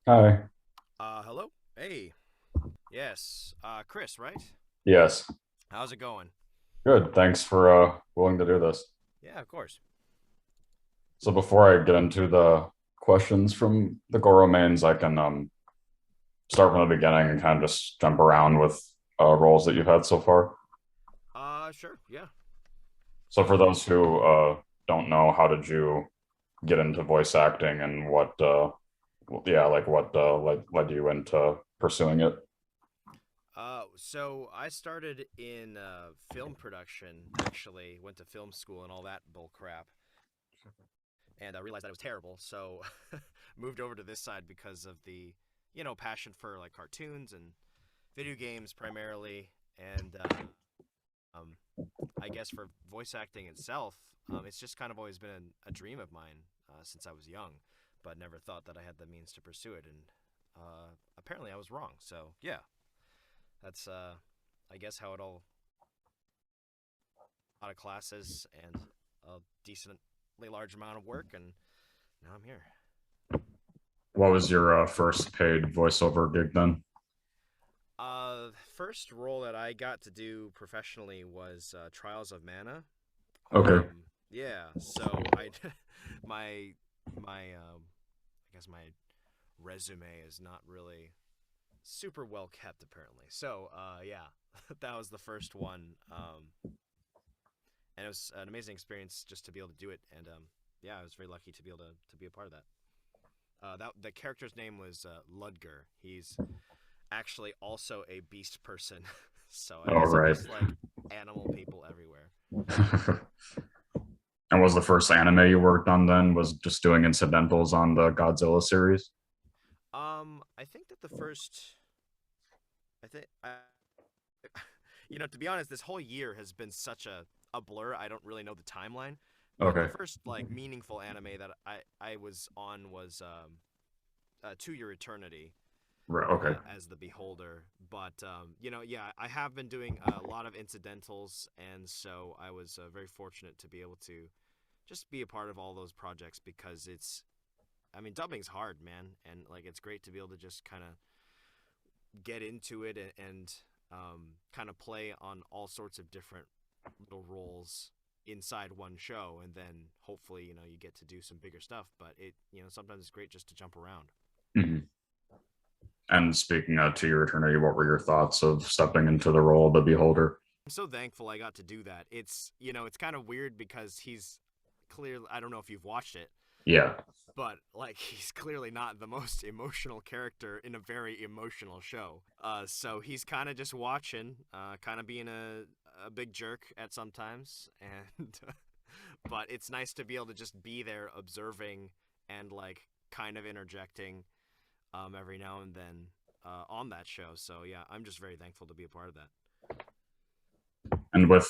Hi. Hello? Hey. Yes. Chris, right? Yes. How's it going? Good. Thanks for willing to do this. Yeah, of course. So before I get into the questions from the Gorou mains, I can start from the beginning and kind of just jump around with roles that you've had so far. Sure. Yeah. So for those who don't know, how did you get into voice acting and what led you into pursuing it? So I started in film production, actually. Went to film school and all that bull crap. And I realized that it was terrible, so moved over to this side because of the, passion for like cartoons and video games primarily. And um, I guess for voice acting itself, it's just kind of always been a dream of mine since I was young, but never thought that I had the means to pursue it. And apparently, I was wrong. So yeah, that's I guess how it all out of classes and a decently large amount of work, and now I'm here. What was your first paid voiceover gig then? First role that I got to do professionally was Trials of Mana. Okay. Yeah, so I my I guess my resume is not really super well kept apparently. So yeah, that was the first one, and it was an amazing experience just to be able to do it. And yeah, I was very lucky to be able to be a part of that. That the character's name was Ludger. He's actually also a beast person, so I All guess I'm right. just like animal people everywhere. And was the first anime you worked on then was just doing incidentals on the Godzilla series? I think that the first, I think to be honest, this whole year has been such a blur. I don't really know the timeline, but the Okay. first like meaningful anime that I was on was To Your Eternity Right. Okay. as the Beholder. But yeah, I have been doing a lot of incidentals, and so I was very fortunate to be able to just be a part of all those projects because I mean, dubbing's hard, man, and like it's great to be able to just kind of get into it and kind of play on all sorts of different little roles inside one show, and then hopefully you get to do some bigger stuff. But sometimes it's great just to jump around. Mhm. And speaking to your eternity, what were your thoughts of stepping into the role of the beholder? I'm so thankful I got to do that. It's kind of weird because he's clearly, I don't know if you've watched it, Yeah. but like he's clearly not the most emotional character in a very emotional show. So he's kind of just watching, kind of being a big jerk at sometimes, and but it's nice to be able to just be there observing and like kind of interjecting every now and then on that show. So yeah, I'm just very thankful to be a part of that. And with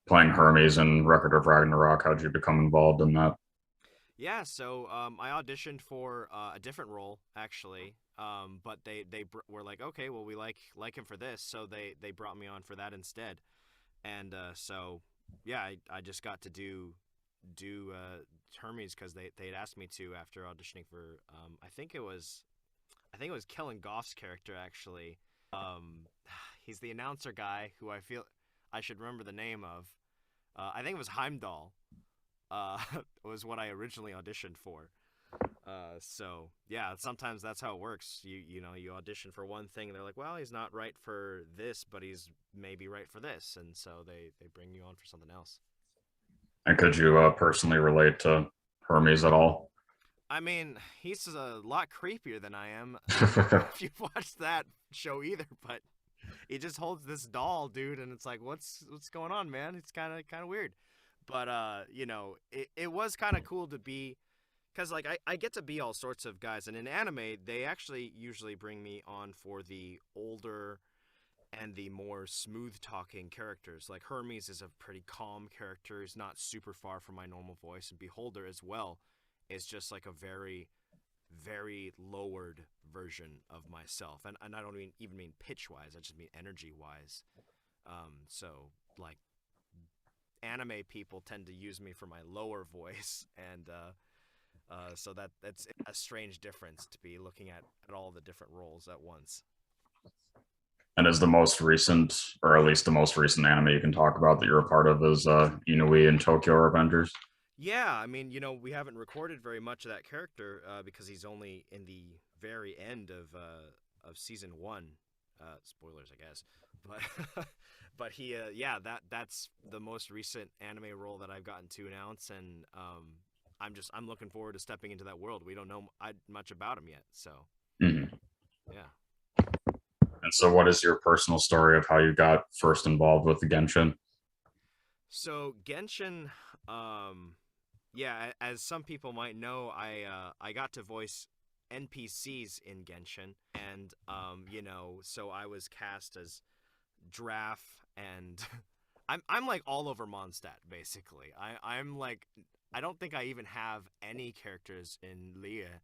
playing Hermes and Record of Ragnarok, how'd you become involved in that? Yeah, so I auditioned for a different role actually, but were like, okay, well we like him for this, so they brought me on for that instead, and so yeah, I just got to do Hermes because they had asked me to after auditioning for I think it was Kellen Goff's character actually. Um, he's the announcer guy who I feel I should remember the name of. I think it was Heimdall. Uh, was what I originally auditioned for. So yeah, sometimes that's how it works. You audition for one thing, and they're like, well, he's not right for this, but he's maybe right for this, and so they bring you on for something else. And could you personally relate to Hermes at all? I mean, he's a lot creepier than I am. I don't know if you've watched that show either, but he just holds this doll, dude, and it's like, what's going on, man? It's kind of weird, but it was kind of cool to be because like I get to be all sorts of guys, and in anime they actually usually bring me on for the older and the more smooth talking characters. Like Hermes is a pretty calm character. He's not super far from my normal voice, and Beholder as well is just like a very very lowered version of myself, and I don't even mean pitch wise. I just mean energy wise. So like anime people tend to use me for my lower voice, and So that's a strange difference to be looking at all the different roles at once. And is the most recent, or at least the most recent anime you can talk about that you're a part of, is Inui and Tokyo Revengers? Yeah, I mean, we haven't recorded very much of that character because he's only in the very end of season one. Spoilers, I guess, but but he, yeah, that's the most recent anime role that I've gotten to announce, and I'm looking forward to stepping into that world. We don't know much about him yet, so Mm-hmm. yeah. And so, what is your personal story of how you got first involved with the Genshin? So Genshin, um, yeah, as some people might know, I got to voice NPCs in Genshin, and so I was cast as Draff, and I'm like all over Mondstadt basically. I'm like I don't think I even have any characters in Leah,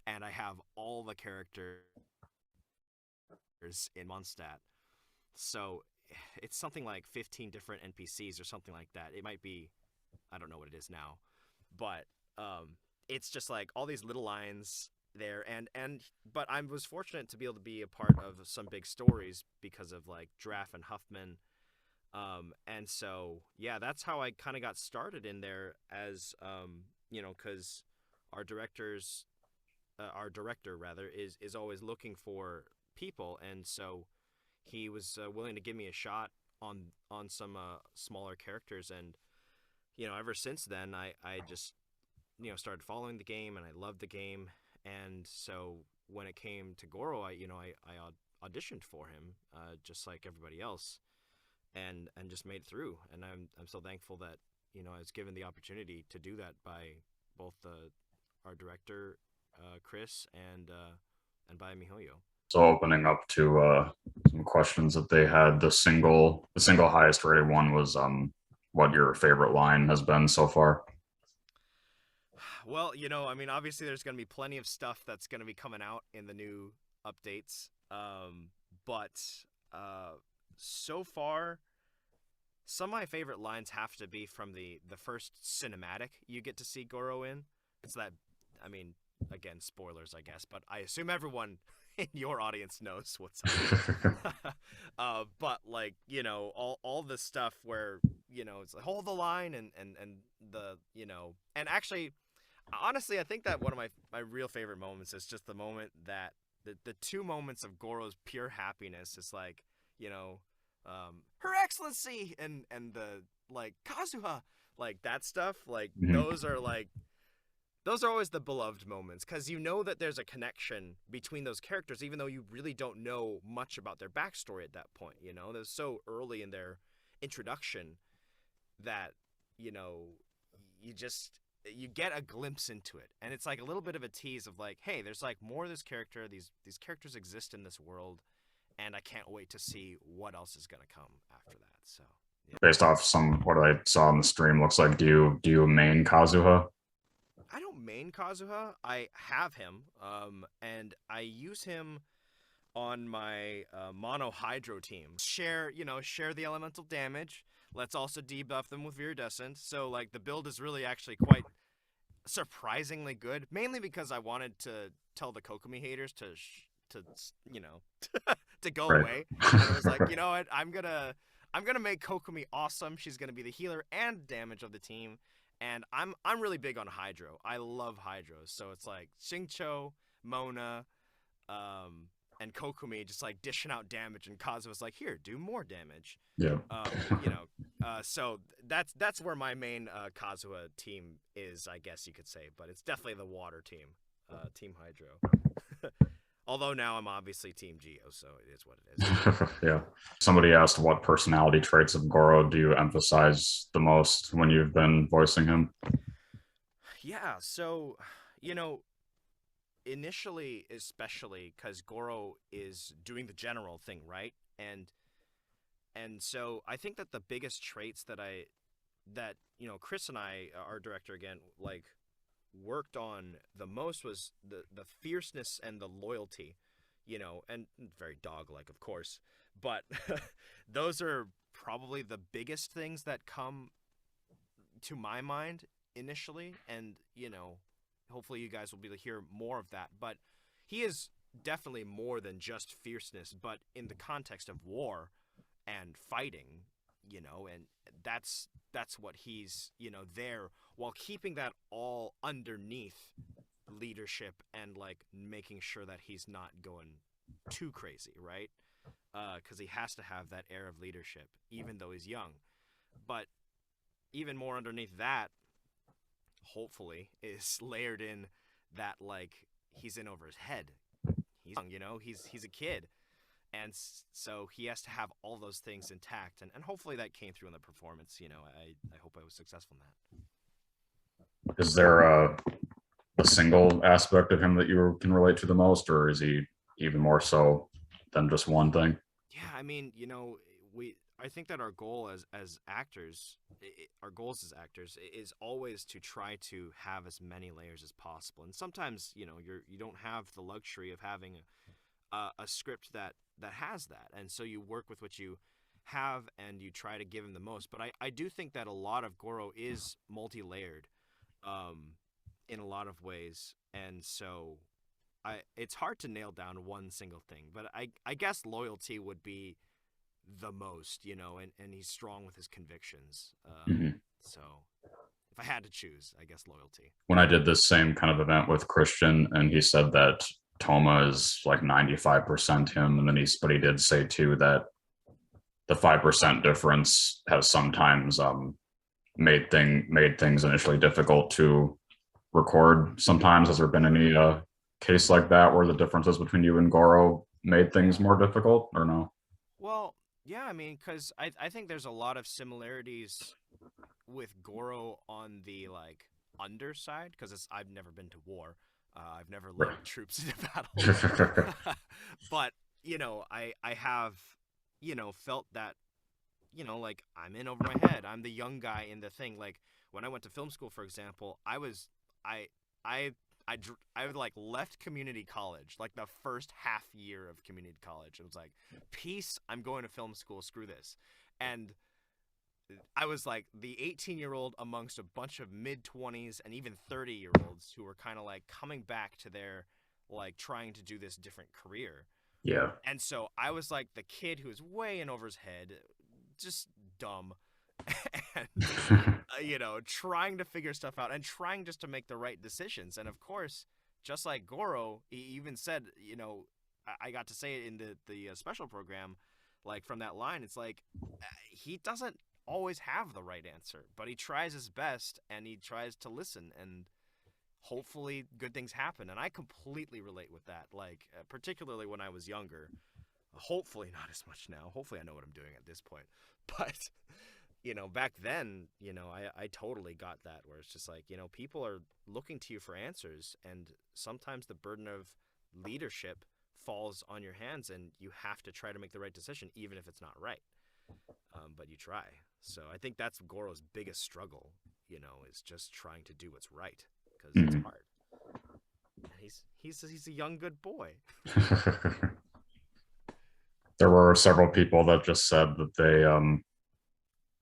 and I have all the characters in Mondstadt. So it's something like 15 different NPCs or something like that. It might be, I don't know what it is now, but it's just like all these little lines there, and but I was fortunate to be able to be a part of some big stories because of like Draff and Huffman. And so yeah, that's how I kind of got started in there as because our directors our director rather is always looking for people, and so he was willing to give me a shot on some smaller characters, and ever since then I just started following the game, and I loved the game. And so when it came to Gorou, I auditioned for him just like everybody else, and just made it through. And I'm so thankful that I was given the opportunity to do that by both our director Chris and by Mihoyo. So, opening up to some questions that they had, the single highest rated one was what your favorite line has been so far. Well, I mean, obviously there's going to be plenty of stuff that's going to be coming out in the new updates. But uh, so far, some of my favorite lines have to be from the first cinematic you get to see Goro in. It's that, I mean, again, spoilers, I guess, but I assume everyone in your audience knows what's up. But like, all the stuff where it's like hold the line, and the and actually, honestly, I think that one of my real favorite moments is just the moment that the two moments of Goro's pure happiness is like, Her Excellency, and the like Kazuha, like that stuff, like Mhm. those are always the beloved moments, because that there's a connection between those characters, even though you really don't know much about their backstory at that point. They're so early in their introduction that you know you just you get a glimpse into it, and it's like a little bit of a tease of like, hey, there's like more of this character. These characters exist in this world, and I can't wait to see what else is gonna come after that. So yeah. Based off some what I saw on the stream, looks like do you main Kazuha? I don't main Kazuha. I have him, and I use him on my mono hydro team. Share the elemental damage. Let's also debuff them with viridescent. So like the build is really actually quite surprisingly good. Mainly because I wanted to tell the Kokomi haters to to go Right. away, and I was like, you know what, I'm gonna make Kokomi awesome. She's gonna be the healer and damage of the team, and I'm really big on Hydro. I love Hydro, so it's like Xingqiu, Mona, um, and Kokomi just like dishing out damage, and Kazuha's like, here, do more damage. Yeah. So that's where my main Kazuha team is, I guess you could say, but it's definitely the water team, Team Hydro. Although now I'm obviously Team Geo, so it is what it is. Yeah. Somebody asked what personality traits of Goro do you emphasize the most when you've been voicing him? Yeah, so you know, initially, especially because Goro is doing the general thing, right? And so I think that the biggest traits that Chris and I, our director again, like worked on the most was the fierceness and the loyalty, and very dog like, of course, but those are probably the biggest things that come to my mind initially. And hopefully you guys will be able to hear more of that. But he is definitely more than just fierceness, but in the context of war and fighting, and that's what he's, there, while keeping that all underneath leadership and like making sure that he's not going too crazy, right? Because he has to have that air of leadership, even though he's young. But even more underneath that, hopefully, is layered in that like he's in over his head. He's young, he's a kid, and so he has to have all those things intact, and hopefully that came through in the performance. I hope I was successful in that. Is there a single aspect of him that you can relate to the most, or is he even more so than just one thing? Yeah, I mean, we I think that our goal as actors, our goals as actors is always to try to have as many layers as possible. And sometimes, you don't have the luxury of having a script that has that, and so you work with what you have and you try to give him the most. But I do think that a lot of Goro is multi-layered, um, in a lot of ways, and so it's hard to nail down one single thing. But I guess loyalty would be the most, and he's strong with his convictions. Mhm. So if I had to choose, I guess loyalty. When I did this same kind of event with Christian, and he said that Toma is like 95% him, and then but he did say too that the 5% difference has sometimes made things initially difficult to record. Sometimes has there been any case like that where the differences between you and Goro made things more difficult, or no? Well, yeah, I mean, because I think there's a lot of similarities with Goro on the like underside, because I've never been to war. I've never led troops into battle. But, I have, felt that, like I'm in over my head. I'm the young guy in the thing. Like when I went to film school, for example, I, I, I like left community college, like the first half year of community college. It was like, peace, I'm going to film school, screw this. And I was like the 18-year-old amongst a bunch of mid 20s and even 30-year-olds who were kind of like coming back to their like trying to do this different career. Yeah. And so I was like the kid who was way in over his head, just dumb, and trying to figure stuff out and trying just to make the right decisions. And of course, just like Goro, he even said, I got to say it in the special program, like from that line, it's like he doesn't always have the right answer, but he tries his best and he tries to listen, and hopefully good things happen. And I completely relate with that, like particularly when I was younger. Hopefully not as much now. Hopefully I know what I'm doing at this point. But back then, I totally got that, where it's just like, people are looking to you for answers, and sometimes the burden of leadership falls on your hands, and you have to try to make the right decision, even if it's not right. But you try. So I think that's Goro's biggest struggle, is just trying to do what's right, because it's Mhm. hard. And he's a young good boy. There were several people that just said that they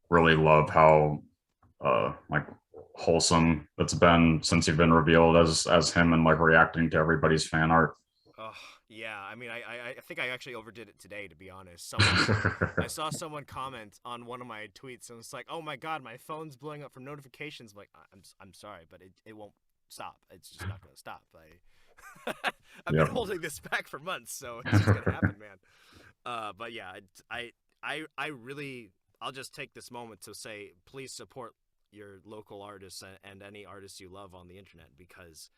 really love how like wholesome it's been since you've been revealed as him, and like reacting to everybody's fan art. Oh, yeah. I mean, I think I actually overdid it today, to be honest. I saw someone comment on one of my tweets, and it's like, "Oh my God, my phone's blowing up from notifications." I'm like, I'm sorry, but it won't stop. It's just not gonna stop. I've been Yep. holding this back for months, so it's just gonna happen, man. But yeah, I really, I'll just take this moment to say, please support your local artists and any artists you love on the internet, because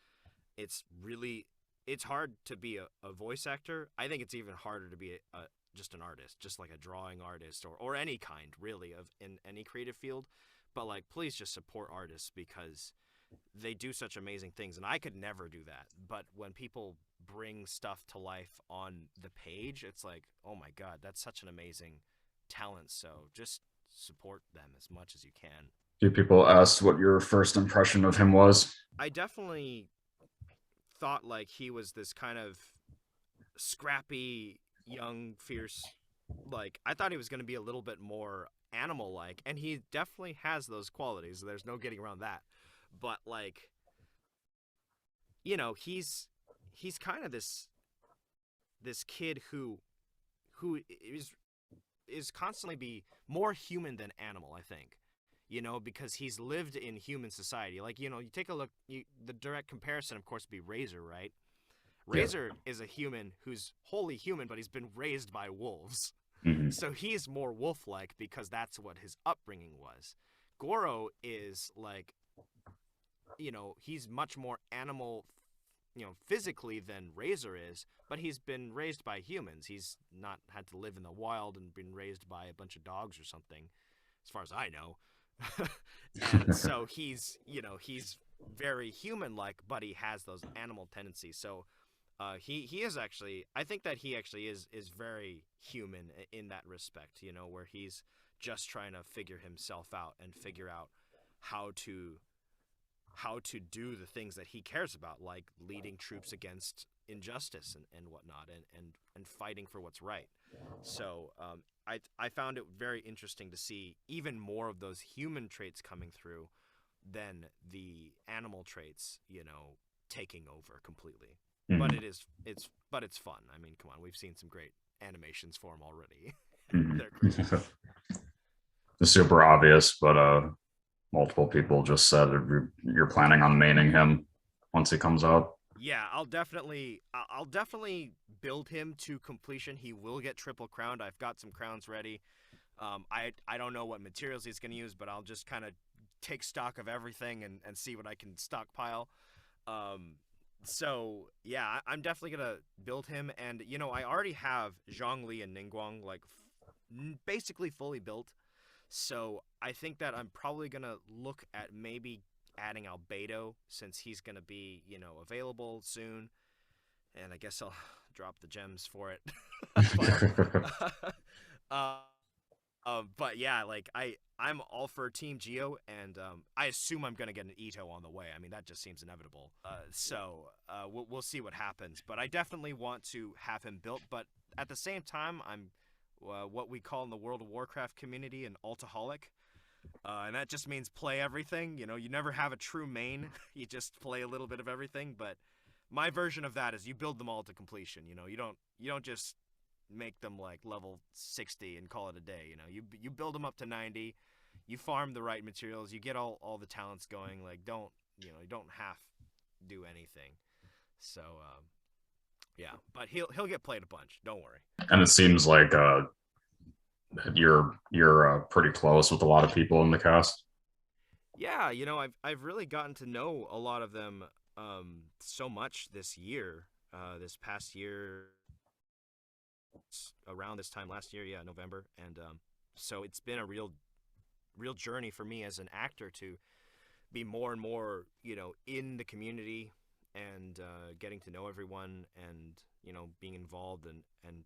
it's really, it's hard to be a voice actor. I think it's even harder to be just an artist, just like a drawing artist, or any kind really of in any creative field. But like, please just support artists, because they do such amazing things, and I could never do that. But when people bring stuff to life on the page, it's like, oh my God, that's such an amazing talent. So just support them as much as you can. Do people ask what your first impression of him was? I definitely thought like he was this kind of scrappy, young, fierce. Like, I thought he was going to be a little bit more animal like, and he definitely has those qualities. There's no getting around that. But like, he's kind of this kid who is constantly be more human than animal, I think. Because he's lived in human society. Like, you take a look, the direct comparison, of course, would be Razor, right? Yeah. Razor is a human who's wholly human, but he's been raised by wolves. Hmm. So he's more wolf-like because that's what his upbringing was. Goro is like, he's much more animal, physically than Razor is, but he's been raised by humans. He's not had to live in the wild and been raised by a bunch of dogs or something, as far as I know. And so he's very human-like, but he has those animal tendencies. So he is actually, I think that he actually is very human in that respect, where he's just trying to figure himself out and figure out how to do the things that he cares about, like leading troops against injustice and whatnot, and fighting for what's right. So I found it very interesting to see even more of those human traits coming through than the animal traits, taking over completely. But Hmm. it's fun. I mean, come on, we've seen some great animations for him already. Hmm. They're great. It's super obvious, but multiple people just said you're planning on maining him once he comes out. Yeah, I'll definitely build him to completion. He will get triple crowned. I've got some crowns ready. I don't know what materials he's going to use, but I'll just kind of take stock of everything and see what I can stockpile. Um, so yeah, I'm definitely gonna build him, and I already have Zhongli and Ningguang like basically fully built. So I think that I'm probably gonna look at maybe adding Albedo since he's gonna be available soon, and I guess I'll drop the gems for it. but uh, but yeah, like I'm all for Team Geo, and I assume I'm gonna get an Ito on the way. I mean, that just seems inevitable. So we'll see what happens. But I definitely want to have him built. But at the same time, I'm what we call in the World of Warcraft community an altaholic, and that just means play everything. You never have a true main. You just play a little bit of everything. But my version of that is you build them all to completion. You don't just make them like level 60 and call it a day. You build them up to 90. You farm the right materials. You get all the talents going. Like you don't have to do anything. So yeah, but he'll get played a bunch. Don't worry. And it seems like you're pretty close with a lot of people in the cast. Yeah, I've really gotten to know a lot of them so much this year. This past year, around this time last year, yeah, November, and so it's been a real journey for me as an actor to be more and more, in the community and getting to know everyone and being involved and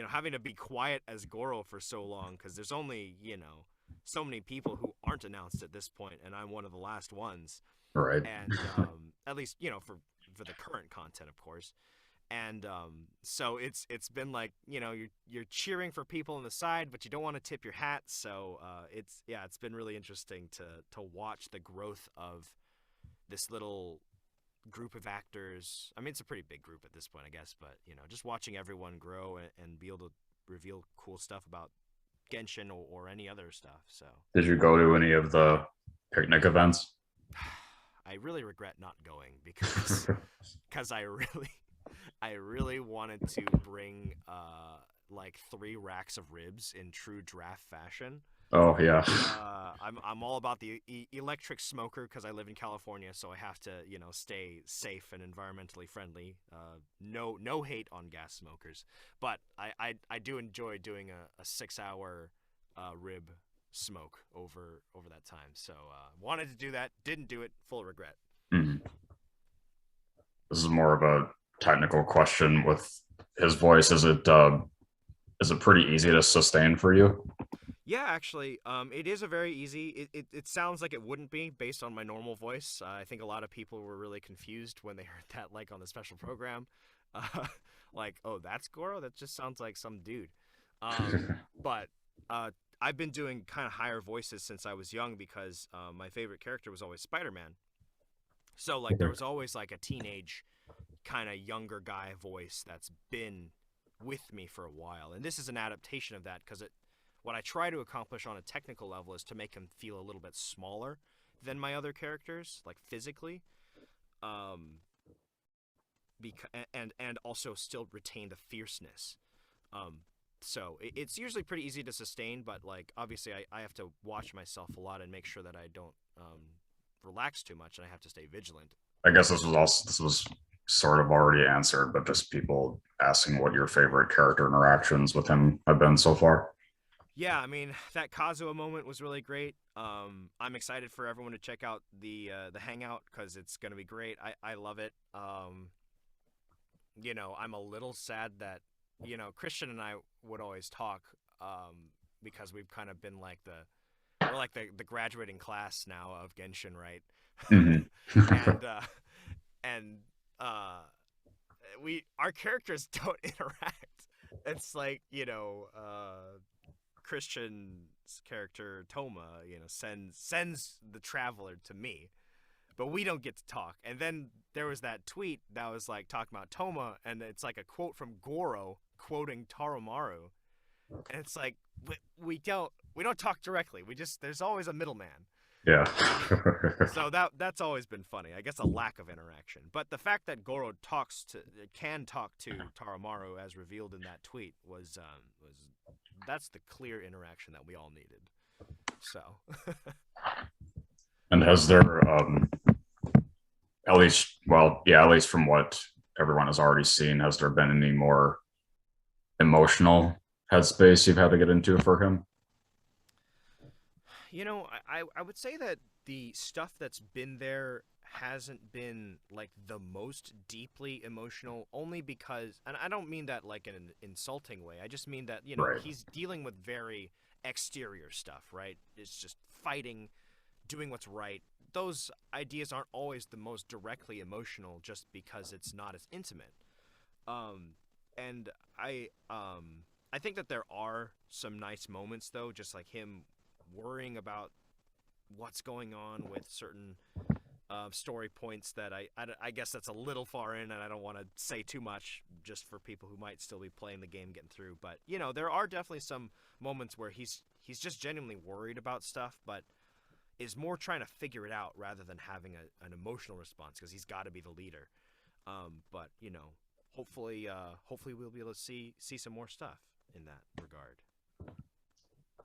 having to be quiet as Goro for so long because there's only so many people who aren't announced at this point, and I'm one of the last ones, Right. and at least for the current content, of course. And so it's been like you're cheering for people on the side, but you don't want to tip your hat. So it's been really interesting to watch the growth of this little group of actors. I mean, it's a pretty big group at this point, I guess, but just watching everyone grow and be able to reveal cool stuff about Genshin or any other stuff. So Did you go to any of the picnic events? I really regret not going because I really wanted to bring like 3 racks of ribs in true draft fashion. Oh yeah. I'm all about the electric smoker because I live in California, so I have to stay safe and environmentally friendly. No hate on gas smokers, but I do enjoy doing a 6 hour rib smoke over that time. So wanted to do that, didn't do it, full regret. Mhm. This is more of a technical question with his voice. Is it pretty easy to sustain for you? Yeah, actually, it is a very easy. It sounds like it wouldn't be based on my normal voice. I think a lot of people were really confused when they heard that, like on the special program, uh, like, oh, that's Goro. That just sounds like some dude. But I've been doing kind of higher voices since I was young because my favorite character was always Spider-Man. So like there was always like a teenage kind of younger guy voice that's been with me for a while, and this is an adaptation of that because it what I try to accomplish on a technical level is to make him feel a little bit smaller than my other characters, like physically, um, and also still retain the fierceness. Um, so it's usually pretty easy to sustain, but like obviously I have to watch myself a lot and make sure that I don't relax too much, and I have to stay vigilant. I guess this was sort of already answered, but just people asking what your favorite character interactions with him have been so far. Yeah, I mean that Kazuha moment was really great. I'm excited for everyone to check out the hangout because it's gonna be great. I love it. I'm a little sad that Christian and I would always talk because we've kind of been like we're like the graduating class now of Genshin, right? Mhm. And uh, we our characters don't interact. It's like Christian's character Toma, sends the traveler to me, but we don't get to talk. And then there was that tweet that was like talking about Toma, and it's like a quote from Gorou quoting Taromaru, and it's like we don't talk directly. There's always a middleman. Yeah. So that's always been funny. I guess a lack of interaction, but the fact that Gorou can talk to Taromaru as revealed in that tweet was that's the clear interaction that we all needed. So. And has there, at least, well, yeah, at least from what everyone has already seen, has there been any more emotional headspace you've had to get into for him? I would say that the stuff that's been there hasn't been like the most deeply emotional, only because, and I don't mean that like in an insulting way. I just mean that, Right. he's dealing with very exterior stuff, right? It's just fighting, doing what's right. Those ideas aren't always the most directly emotional just because it's not as intimate. And I think that there are some nice moments though, just like him worrying about what's going on with certain story points that I guess that's a little far in, and I don't want to say too much just for people who might still be playing the game getting through. But there are definitely some moments where he's just genuinely worried about stuff, but is more trying to figure it out rather than having an emotional response because he's got to be the leader. But hopefully we'll be able to see some more stuff in that regard.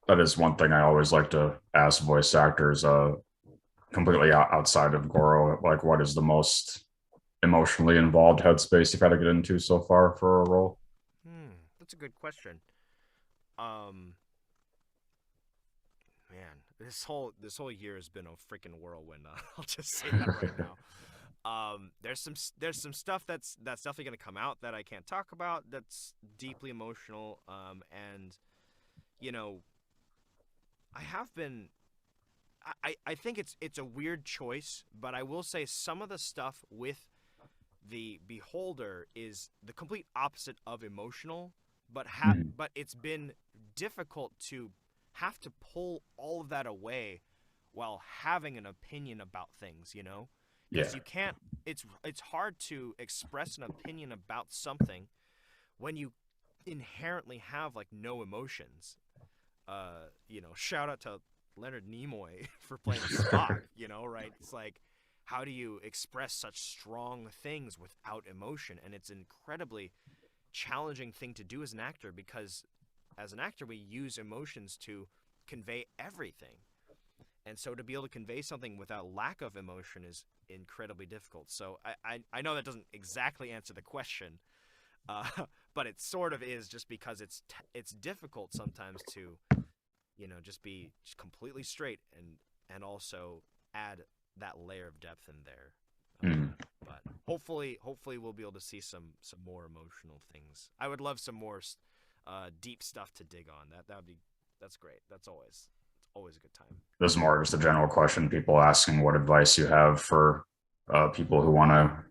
That is one thing I always like to ask voice actors, completely outside of Goro, like what is the most emotionally involved headspace you've had to get into so far for a role? That's a good question. Um, Man, this whole year has been a freaking whirlwind. I'll just say that right now. There's some stuff that's definitely gonna come out that I can't talk about. That's deeply emotional. And you know, I have been. I think it's a weird choice, but I will say some of the stuff with the Beholder is the complete opposite of emotional, but Mhm. but it's been difficult to have to pull all of that away while having an opinion about things, Yeah. because you can't. It's hard to express an opinion about something when you inherently have like no emotions. Shout out to Leonard Nimoy for playing Spock, right? It's like, how do you express such strong things without emotion? And it's an incredibly challenging thing to do as an actor because as an actor, we use emotions to convey everything. And so to be able to convey something without lack of emotion is incredibly difficult. So I know that doesn't exactly answer the question, uh, but it sort of is just because it's difficult sometimes to just be just completely straight and also add that layer of depth in there. Mhm. But hopefully we'll be able to see some more emotional things. I would love some more deep stuff to dig on. That's great. It's always a good time. This is more just a general question. People asking what advice you have for people who want to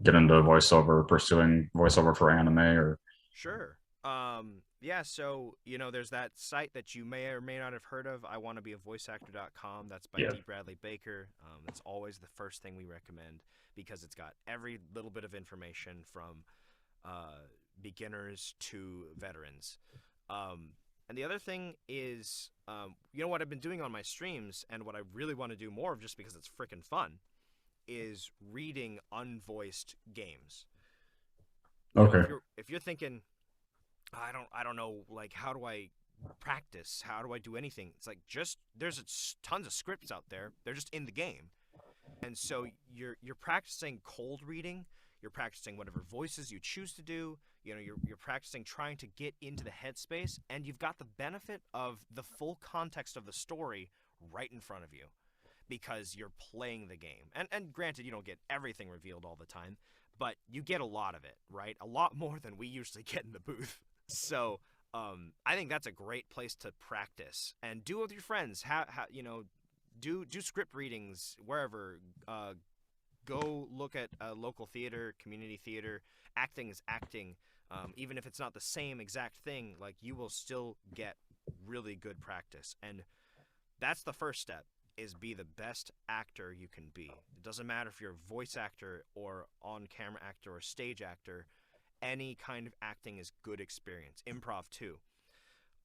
get into voiceover, pursuing voiceover for anime or. Sure. Yeah, so, there's that site that you may or may not have heard of, iwannabeavoiceactor.com. That's by Yeah. D. Bradley Baker. That's always the first thing we recommend because it's got every little bit of information from beginners to veterans. And the other thing is, what I've been doing on my streams and what I really want to do more of just because it's freaking fun is reading unvoiced games. Okay. If you're thinking, I don't know, like, how do I practice? How do I do anything? It's like, there's tons of scripts out there. They're just in the game. And so you're practicing cold reading, you're practicing whatever voices you choose to do, you're practicing trying to get into the headspace, and you've got the benefit of the full context of the story right in front of you because you're playing the game. And granted, you don't get everything revealed all the time, but you get a lot of it, right? A lot more than we usually get in the booth. So I think that's a great place to practice and do it with your friends. Do script readings wherever. Go look at local theater, community theater. Acting is acting. Even if it's not the same exact thing, like, you will still get really good practice. And that's the first step, is be the best actor you can be. It doesn't matter if you're a voice actor or on-camera actor or stage actor. Any kind of acting is good experience. Improv too.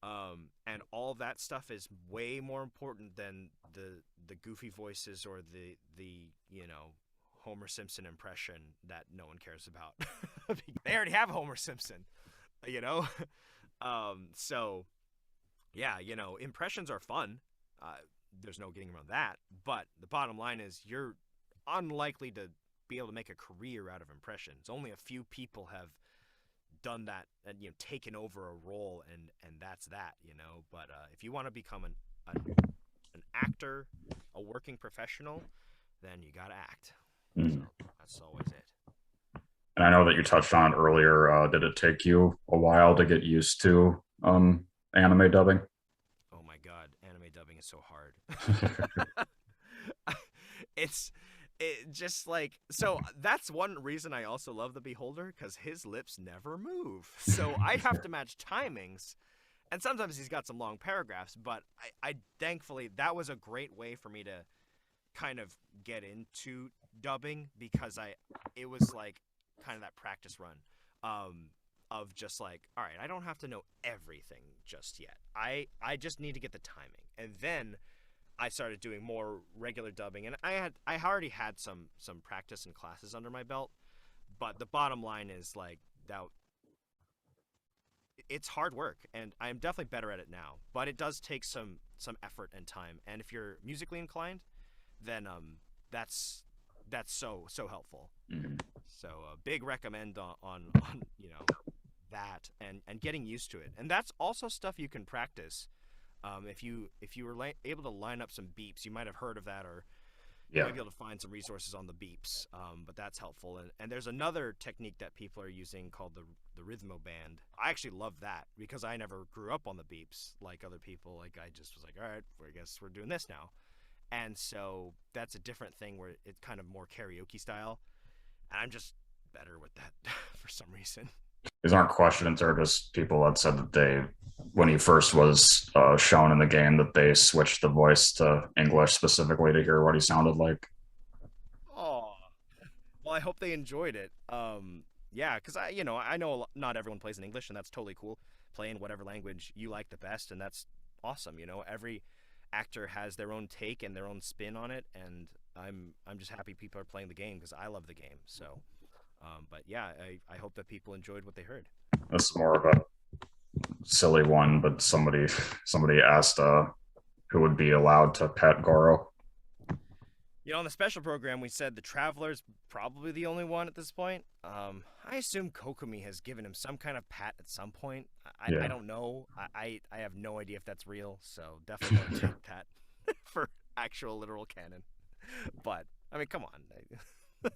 And all that stuff is way more important than the goofy voices or the Homer Simpson impression that no one cares about. They already have Homer Simpson, So yeah, impressions are fun. There's no getting around that. But the bottom line is you're unlikely to be able to make a career out of impressions. Only a few people have done that and taken over a role, and that's that. But if you want to become an actor, a working professional, then you gotta act. Mm. So that's always it. And I know that you touched on it earlier. Did it take you a while to get used to anime dubbing? Oh my god, anime dubbing is so hard. It just like, so that's one reason I also love the Beholder, because his lips never move. So I have to match timings, and sometimes he's got some long paragraphs, but I thankfully, that was a great way for me to kind of get into dubbing, because it was like kind of that practice run of just like, all right, I don't have to know everything just yet. I just need to get the timing. And then I started doing more regular dubbing, and I already had some practice and classes under my belt, but the bottom line is like that it's hard work, and I'm definitely better at it now, but it does take some effort and time. And if you're musically inclined, then that's so helpful. Mm-hmm. So big recommend on that and getting used to it. And that's also stuff you can practice. If you were able to line up some beeps, you might have heard of that, or you might be able to find some resources on the beeps. But that's helpful. And there's another technique that people are using called the Rhythmo Band. I actually love that because I never grew up on the beeps like other people. Like, I just was like, all right, I guess we're doing this now. And so that's a different thing where it's kind of more karaoke style. And I'm just better with that for some reason. These aren't questions, they're just people that said that when he first was shown in the game, that they switched the voice to English specifically to hear what he sounded like. Oh, well, I hope they enjoyed it. Yeah, because I know not everyone plays in English, and that's totally cool. Play in whatever language you like the best, and that's awesome. Every actor has their own take and their own spin on it, and I'm just happy people are playing the game because I love the game. So, but yeah, I hope that people enjoyed what they heard. This is more of a silly one, but somebody asked who would be allowed to pet Gorou. On the special program, we said the Traveler's probably the only one at this point. I assume Kokomi has given him some kind of pat at some point. I don't know. I have no idea if that's real, so definitely don't take that for actual literal canon. But I mean, come on,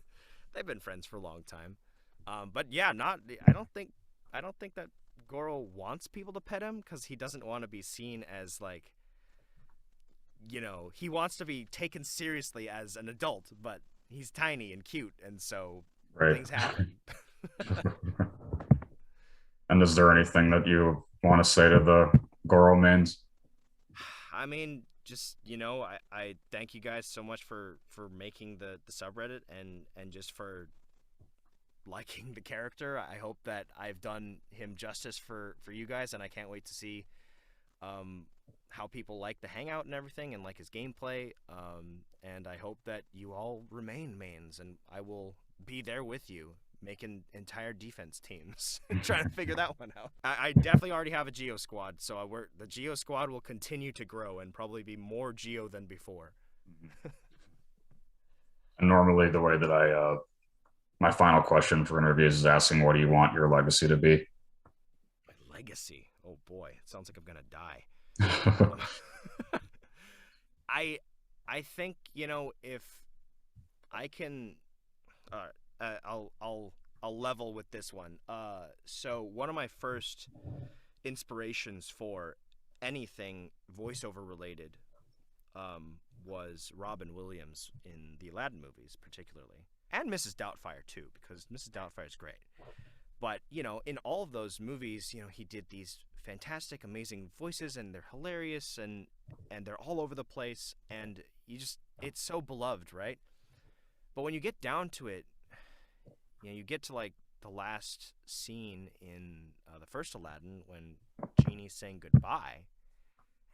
they've been friends for a long time. But yeah, I don't think that Gorou wants people to pet him because he doesn't want to be seen as like, he wants to be taken seriously as an adult, but he's tiny and cute, and so things happen. And And is there anything that you want to say to the Goro mains? I mean, just I thank you guys so much for making the subreddit and just for liking the character. I hope that I've done him justice for you guys, and I can't wait to see um how people like the hangout and everything and like his gameplay. And I hope that you all remain mains, and I will be there with you making entire defense teams trying to figure that one out. I definitely already have a Geo squad, so the Geo squad will continue to grow and probably be more Geo than before. And normally, the way that my final question for interviews is asking, what do you want your legacy to be? My legacy. Oh boy, it sounds like I'm gonna die. I I think if I can, I'll level with this one. So one of my first inspirations for anything voiceover related was Robin Williams in the Aladdin movies, particularly, and Mrs. Doubtfire too, because Mrs. Doubtfire is great. But in all of those movies, he did these fantastic, amazing voices, and they're hilarious, and they're all over the place, and it's so beloved, right? But when you get down to it, you get to like the last scene in the first Aladdin when Genie's saying goodbye,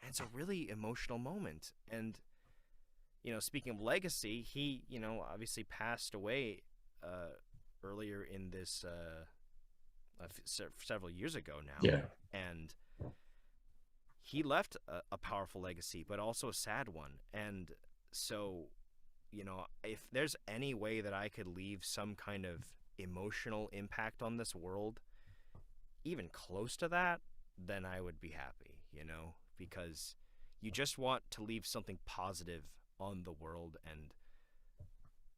and it's a really emotional moment. And speaking of legacy, he obviously passed away earlier in this several years ago now. Yeah. And he left a powerful legacy, but also a sad one. And so, if there's any way that I could leave some kind of emotional impact on this world, even close to that, then I would be happy, because you just want to leave something positive on the world and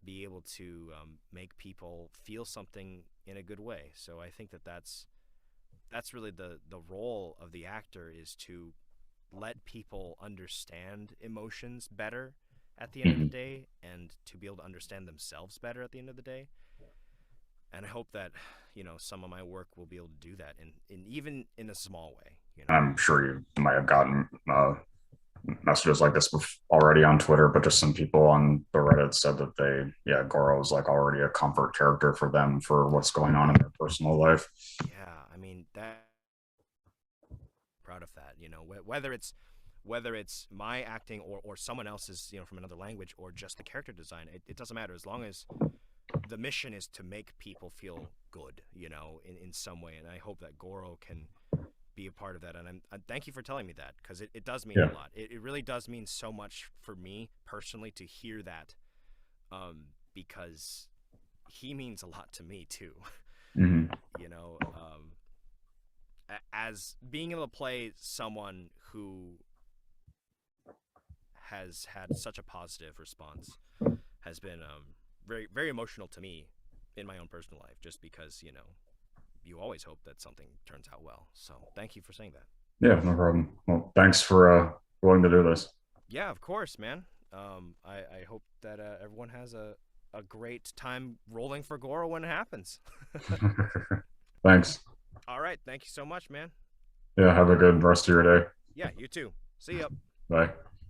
be able to make people feel something in a good way. So I think that's really the role of the actor, is to let people understand emotions better at the end of the day, and to be able to understand themselves better at the end of the day. And I hope that some of my work will be able to do that, in even in a small way. I'm sure you might have gotten messages like this already on Twitter, but just some people on the Reddit said that Goro is like already a comfort character for them for what's going on in their personal life. Yeah, I mean, proud of that. Whether it's my acting or someone else's, from another language, or just the character design, it doesn't matter, as long as the mission is to make people feel good, in some way. And I hope that Goro can be a part of that. And I thank you for telling me that, because it does mean a lot. It really does mean so much for me personally to hear that, because he means a lot to me too. Mm-hmm. As being able to play someone who has had such a positive response has been very, very emotional to me in my own personal life, just because you always hope that something turns out well. So thank you for saying that. Yeah, no problem. Well, thanks for willing to do this. Yeah, of course, man. I hope that everyone has a great time rolling for Gorou when it happens. Thanks. All right, thank you so much, man. Yeah, have a good rest of your day. Yeah, you too. See ya. Bye.